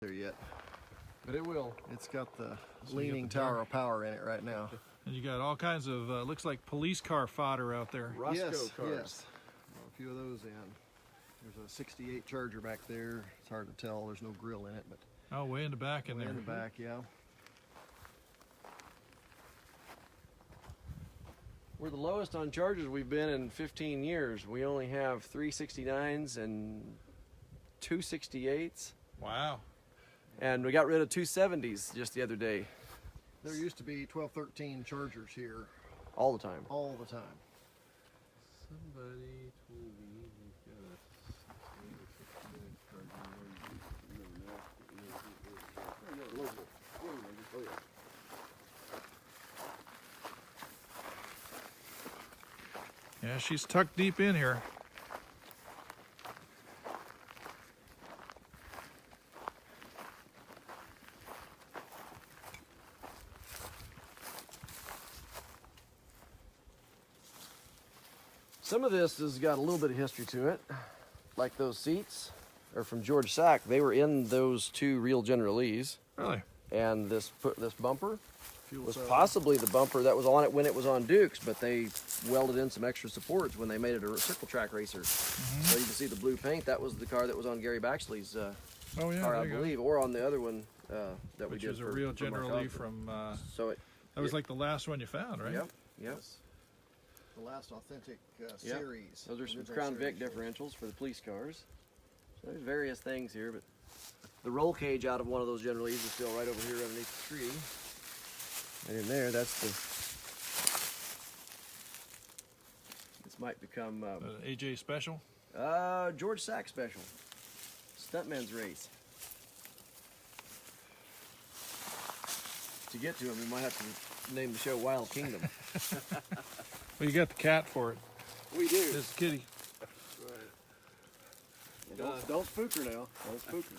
there yet. But it will. It's got the So leaning tower of power in it right now. And you got all kinds of, looks like police car fodder out there. Roscoe yes, cars. yes. A few of those in. There's a 68 Charger back there. It's hard to tell. There's no grill in it, but Oh, way in the back in way there. in the back, yeah. We're the lowest on Chargers we've been in 15 years. We only have 3 69s and 2 68s. Wow. And we got rid of 2 70s just the other day. There used to be 12, 13 Chargers here All the time. all the time. Somebody told me we've got Yeah, she's tucked deep in here. Some of this has got a little bit of history to it. Like those seats are from George Sack. They were in those 2 real General Lees. Really? And this bumper Fuel was cell. possibly the bumper that was on it when it was on Dukes, but they welded in some extra supports when they made it a circle track racer. So you can see the blue paint. That was the car that was on Gary Baxley's Oh, yeah, car, there I you go. believe, or on the other one that we Which did. was a for- real for Mark General Lee Ogden. from, So it. that was like the last one you found, right? Yep. Yep. The last authentic Yep. series. Those are some original Crown Vic series. differentials for the police cars. So there's various things here, but the roll cage out of one of those General Lees is still right over here underneath the tree. And in there, that's the. This might become AJ Special. George Sack special. Stuntman's race. To get to him, we might have to name the show Wild Kingdom. Well, you got the cat for it. We do. This kitty. Don't spook her now. Don't spook her.